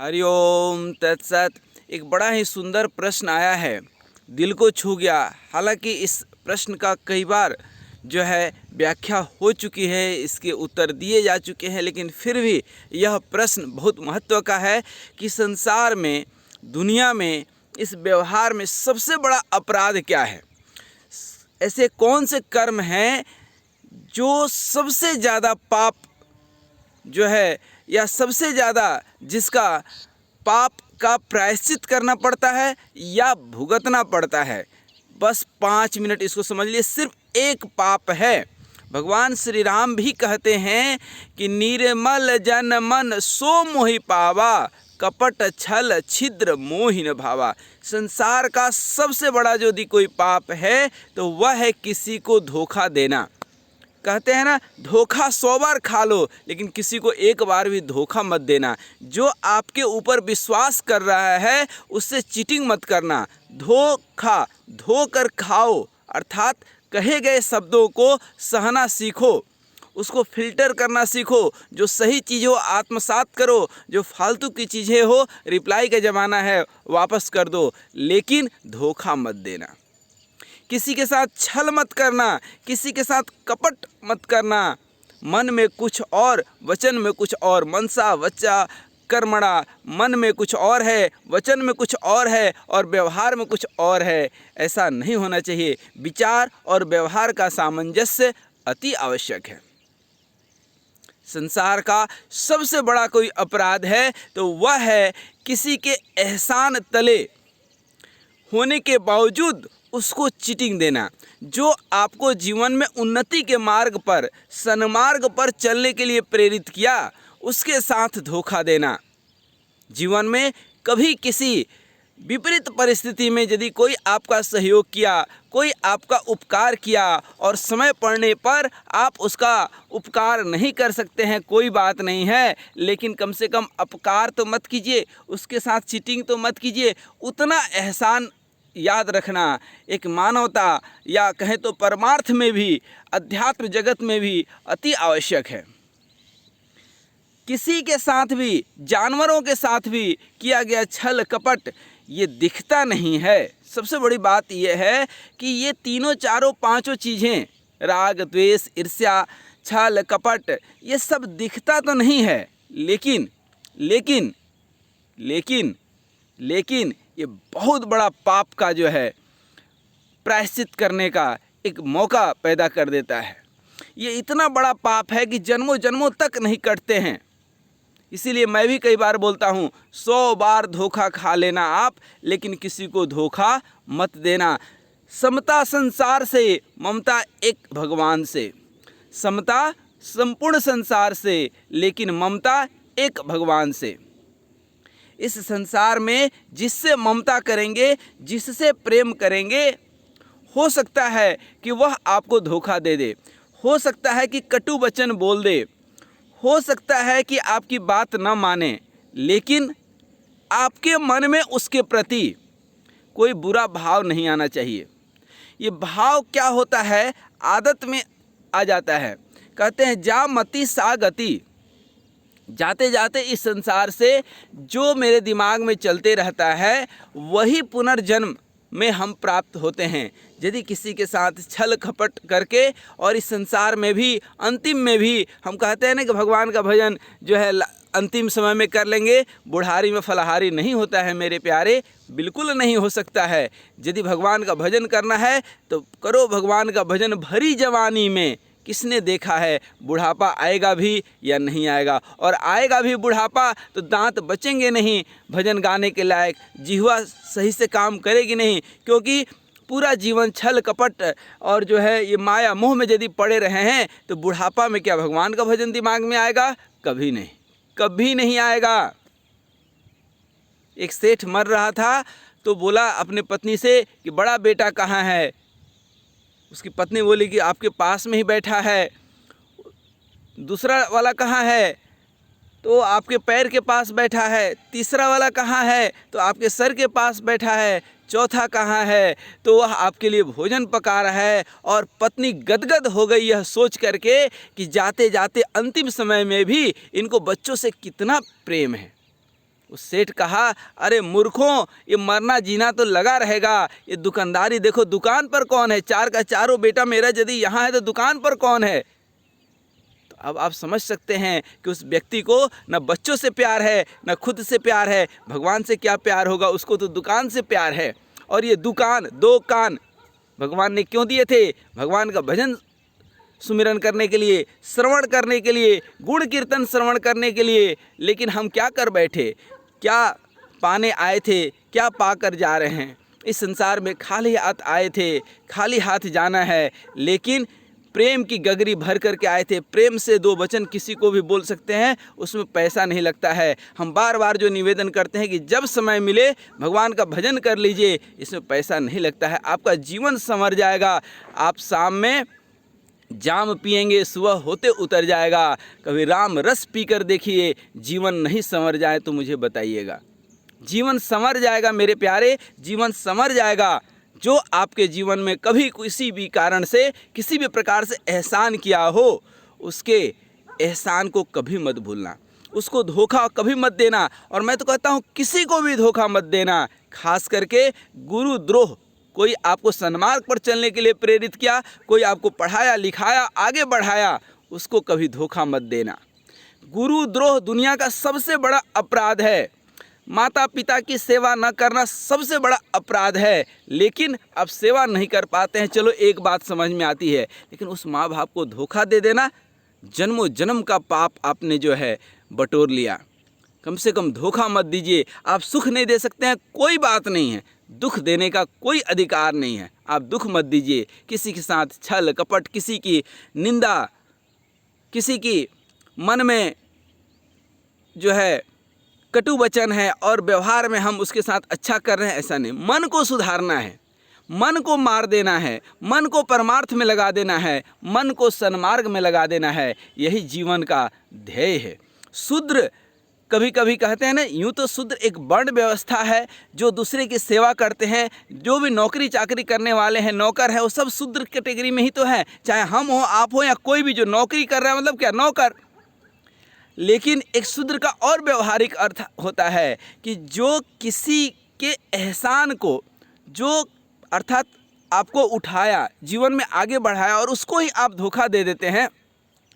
हरिओम तत्सत। एक बड़ा ही सुंदर प्रश्न आया है, दिल को छू गया। हालांकि इस प्रश्न का कई बार जो है व्याख्या हो चुकी है, इसके उत्तर दिए जा चुके हैं, लेकिन फिर भी यह प्रश्न बहुत महत्व का है कि संसार में, दुनिया में, इस व्यवहार में सबसे बड़ा अपराध क्या है। ऐसे कौन से कर्म हैं जो सबसे ज़्यादा पाप जो है, या सबसे ज़्यादा जिसका पाप का प्रायश्चित करना पड़ता है या भुगतना पड़ता है। बस 5 मिनट इसको समझ लिए, सिर्फ एक पाप है। भगवान श्री राम भी कहते हैं कि निर्मल जन मन सो मोहि पावा, कपट छल छिद्र मोहि न भावा। संसार का सबसे बड़ा यदि कोई पाप है तो वह है किसी को धोखा देना। कहते हैं ना, धोखा 100 बार खा लो लेकिन किसी को एक बार भी धोखा मत देना। जो आपके ऊपर विश्वास कर रहा है उससे चीटिंग मत करना। धोखा धोकर खाओ, अर्थात कहे गए शब्दों को सहना सीखो, उसको फिल्टर करना सीखो। जो सही चीज़ हो आत्मसात करो, जो फालतू की चीज़ें हो रिप्लाई का ज़माना है वापस कर दो, लेकिन धोखा मत देना। किसी के साथ छल मत करना, किसी के साथ कपट मत करना। मन में कुछ और वचन में कुछ और, मनसा वच्चा कर्मणा, मन में कुछ और है, वचन में कुछ और है और व्यवहार में कुछ और है। ऐसा नहीं होना चाहिए। विचार और व्यवहार का सामंजस्य अति आवश्यक है। संसार का सबसे बड़ा कोई अपराध है तो वह है किसी के एहसान तले होने के बावजूद उसको चीटिंग देना। जो आपको जीवन में उन्नति के मार्ग पर, सन्मार्ग पर चलने के लिए प्रेरित किया, उसके साथ धोखा देना। जीवन में कभी किसी विपरीत परिस्थिति में यदि कोई आपका सहयोग किया, कोई आपका उपकार किया और समय पड़ने पर आप उसका उपकार नहीं कर सकते हैं, कोई बात नहीं है, लेकिन कम से कम अपकार तो मत कीजिए, उसके साथ चीटिंग तो मत कीजिए। उतना एहसान याद रखना एक मानवता या कहें तो परमार्थ में भी, अध्यात्म जगत में भी अति आवश्यक है। किसी के साथ भी, जानवरों के साथ भी किया गया छल कपट ये दिखता नहीं है। सबसे बड़ी बात यह है कि ये तीनों चारों पांचों चीज़ें, राग द्वेष ईर्ष्या छल कपट, ये सब दिखता तो नहीं है, लेकिन लेकिन लेकिन लेकिन ये बहुत बड़ा पाप का जो है प्रायश्चित करने का एक मौका पैदा कर देता है। ये इतना बड़ा पाप है कि जन्मों जन्मों तक नहीं कटते हैं। इसीलिए मैं भी कई बार बोलता हूँ, 100 बार धोखा खा लेना आप, लेकिन किसी को धोखा मत देना। समता संसार से, ममता एक भगवान से। समता संपूर्ण संसार से, लेकिन ममता एक भगवान से। इस संसार में जिससे ममता करेंगे, जिससे प्रेम करेंगे, हो सकता है कि वह आपको धोखा दे दे, हो सकता है कि कटु वचन बोल दे, हो सकता है कि आपकी बात न माने, लेकिन आपके मन में उसके प्रति कोई बुरा भाव नहीं आना चाहिए। ये भाव क्या होता है, आदत में आ जाता है। कहते हैं जा मति सा गति। जाते जाते इस संसार से जो मेरे दिमाग में चलते रहता है वही पुनर्जन्म में हम प्राप्त होते हैं। यदि किसी के साथ छल कपट करके और इस संसार में भी, अंतिम में भी, हम कहते हैं ना कि भगवान का भजन जो है अंतिम समय में कर लेंगे, बुढ़ारी में फलाहारी नहीं होता है मेरे प्यारे, बिल्कुल नहीं हो सकता है। यदि भगवान का भजन करना है तो करो भगवान का भजन भरी जवानी में। किसने देखा है बुढ़ापा आएगा भी या नहीं आएगा, और आएगा भी बुढ़ापा तो दांत बचेंगे नहीं भजन गाने के लायक, जिह्वा सही से काम करेगी नहीं, क्योंकि पूरा जीवन छल कपट और जो है ये माया मोह में यदि पड़े रहे हैं तो बुढ़ापा में क्या भगवान का भजन दिमाग में आएगा? कभी नहीं, कभी नहीं आएगा। एक सेठ मर रहा था तो बोला अपने पत्नी से कि बड़ा बेटा कहाँ है। उसकी पत्नी बोली कि आपके पास में ही बैठा है। दूसरा वाला कहाँ है? तो आपके पैर के पास बैठा है। तीसरा वाला कहाँ है? तो आपके सर के पास बैठा है। चौथा कहाँ है? तो वह आपके लिए भोजन पका रहा है। और पत्नी गदगद हो गई यह सोच करके कि जाते जाते अंतिम समय में भी इनको बच्चों से कितना प्रेम है। उस सेठ कहा, अरे मूर्खों, ये मरना जीना तो लगा रहेगा, ये दुकानदारी देखो, दुकान पर कौन है, चार का चारों बेटा मेरा यदि यहाँ है तो दुकान पर कौन है। तो अब आप समझ सकते हैं कि उस व्यक्ति को न बच्चों से प्यार है, न खुद से प्यार है, भगवान से क्या प्यार होगा, उसको तो दुकान से प्यार है। और ये दुकान, दो कान भगवान ने क्यों दिए थे? भगवान का भजन सुमिरन करने के लिए, श्रवण करने के लिए, गुण कीर्तन श्रवण करने के लिए। लेकिन हम क्या कर बैठे, क्या पाने आए थे, क्या पाकर जा रहे हैं? इस संसार में खाली हाथ आए थे, खाली हाथ जाना है। लेकिन प्रेम की गगरी भर करके आए थे। प्रेम से दो वचन किसी को भी बोल सकते हैं, उसमें पैसा नहीं लगता है। हम बार बार जो निवेदन करते हैं कि जब समय मिले भगवान का भजन कर लीजिए, इसमें पैसा नहीं लगता है, आपका जीवन संवर जाएगा। आप शाम में जाम पिएंगे, सुबह होते उतर जाएगा। कभी राम रस पीकर देखिए, जीवन नहीं संवर जाए तो मुझे बताइएगा। जीवन संवर जाएगा मेरे प्यारे, जीवन संवर जाएगा। जो आपके जीवन में कभी किसी भी कारण से, किसी भी प्रकार से एहसान किया हो, उसके एहसान को कभी मत भूलना, उसको धोखा कभी मत देना। और मैं तो कहता हूँ किसी को भी धोखा मत देना, खास करके गुरुद्रोह। कोई आपको सन्मार्ग पर चलने के लिए प्रेरित किया, कोई आपको पढ़ाया लिखाया आगे बढ़ाया, उसको कभी धोखा मत देना। गुरुद्रोह दुनिया का सबसे बड़ा अपराध है। माता पिता की सेवा न करना सबसे बड़ा अपराध है। लेकिन अब सेवा नहीं कर पाते हैं, चलो एक बात समझ में आती है, लेकिन उस माँ बाप को धोखा दे देना, जन्मों जन्म का पाप आपने जो है बटोर लिया। कम से कम धोखा मत दीजिए। आप सुख नहीं दे सकते हैं, कोई बात नहीं है, दुख देने का कोई अधिकार नहीं है, आप दुख मत दीजिए। किसी के साथ छल कपट, किसी की निंदा, किसी की मन में जो है कटु वचन है और व्यवहार में हम उसके साथ अच्छा कर रहे हैं, ऐसा नहीं। मन को सुधारना है, मन को मार देना है, मन को परमार्थ में लगा देना है, मन को सन्मार्ग में लगा देना है। यही जीवन का ध्येय है। शूद्र कभी कभी कहते हैं ना, यूँ तो शूद्र एक वर्ण व्यवस्था है, जो दूसरे की सेवा करते हैं, जो भी नौकरी चाकरी करने वाले हैं, नौकर है, वो सब शूद्र कैटेगरी में ही तो है। चाहे हम हो, आप हो, या कोई भी जो नौकरी कर रहा है, मतलब क्या, नौकर। लेकिन एक शूद्र का और व्यवहारिक अर्थ होता है कि जो किसी के एहसान को, जो अर्थात आपको उठाया, जीवन में आगे बढ़ाया, और उसको ही आप धोखा दे देते हैं,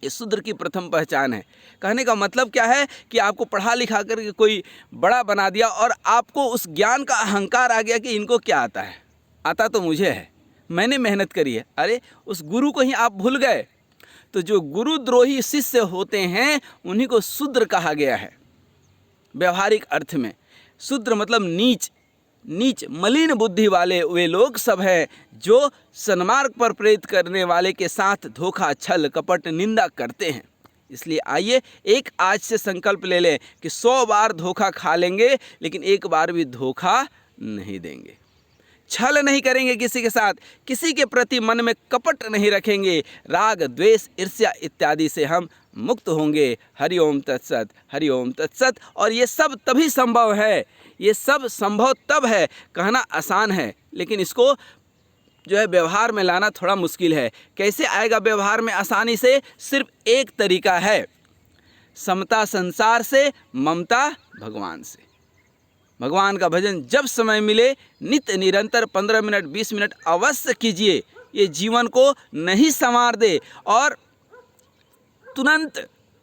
ये शूद्र की प्रथम पहचान है। कहने का मतलब क्या है कि आपको पढ़ा लिखा करके कोई बड़ा बना दिया और आपको उस ज्ञान का अहंकार आ गया कि इनको क्या आता है, आता तो मुझे है, मैंने मेहनत करी है। अरे उस गुरु को ही आप भूल गए। तो जो गुरुद्रोही शिष्य होते हैं उन्हीं को शूद्र कहा गया है व्यवहारिक अर्थ में। शूद्र मतलब नीच, नीच मलिन बुद्धि वाले वे लोग सब हैं जो सन्मार्ग पर प्रेरित करने वाले के साथ धोखा, छल, कपट, निंदा करते हैं। इसलिए आइए एक आज से संकल्प ले लें कि 100 बार धोखा खा लेंगे, लेकिन एक बार भी धोखा नहीं देंगे। छल नहीं करेंगे किसी के साथ, किसी के प्रति मन में कपट नहीं रखेंगे, राग द्वेष ईर्ष्या इत्यादि से हम मुक्त होंगे। हरि ओम तत्सत, हरि ओम तत्सत। और ये सब तभी संभव है, ये सब संभव तब है। कहना आसान है, लेकिन इसको जो है व्यवहार में लाना थोड़ा मुश्किल है। कैसे आएगा व्यवहार में आसानी से? सिर्फ एक तरीका है, समता संसार से, ममता भगवान से। भगवान का भजन जब समय मिले नित्य निरंतर 15 मिनट 20 मिनट अवश्य कीजिए। ये जीवन को नहीं संवार दे। और तुरंत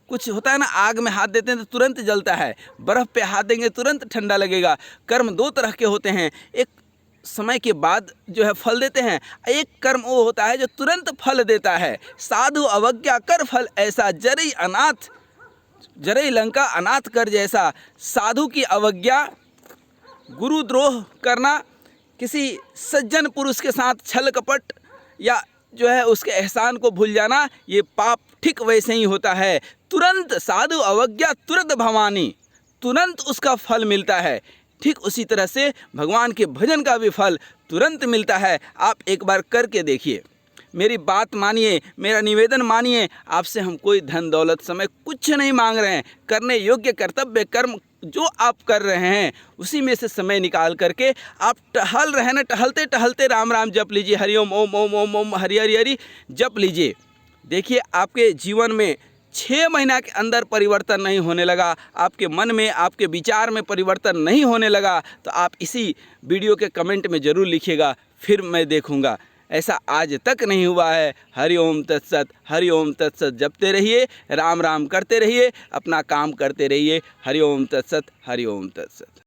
कुछ होता है ना, आग में हाथ देते हैं तो तुरंत जलता है, बर्फ़ पे हाथ देंगे तुरंत ठंडा लगेगा। कर्म दो तरह के होते हैं, एक समय के बाद जो है फल देते हैं, एक कर्म वो होता है जो तुरंत फल देता है। साधु अवज्ञा कर फल ऐसा, जरई अनाथ जरई लंका अनाथ कर जैसा। साधु की अवज्ञा, गुरुद्रोह करना, किसी सज्जन पुरुष के साथ छल कपट या जो है उसके एहसान को भूल जाना, ये पाप ठीक वैसे ही होता है। तुरंत साधु अवज्ञा तुरंत भवानी, तुरंत उसका फल मिलता है। ठीक उसी तरह से भगवान के भजन का भी फल तुरंत मिलता है। आप एक बार करके देखिए, मेरी बात मानिए, मेरा निवेदन मानिए। आपसे हम कोई धन दौलत समय कुछ नहीं मांग रहे हैं। करने योग्य कर्तव्य कर्म जो आप कर रहे हैं उसी में से समय निकाल करके आप टहल रहे हैं, टहलते टहलते राम राम जप लीजिए, हरि ओम ओम ओम ओम ओम हरि हरि हरि जप लीजिए। देखिए आपके जीवन में 6 महीना के अंदर परिवर्तन नहीं होने लगा, आपके मन में, आपके विचार में परिवर्तन नहीं होने लगा, तो आप इसी वीडियो के कमेंट में ज़रूर लिखिएगा, फिर मैं देखूँगा। ऐसा आज तक नहीं हुआ है। हरि ओम तत्सत, हरि ओम तत्सत जपते रहिए, राम राम करते रहिए, अपना काम करते रहिए। हरि ओम तत्सत, हरि ओम तत्सत।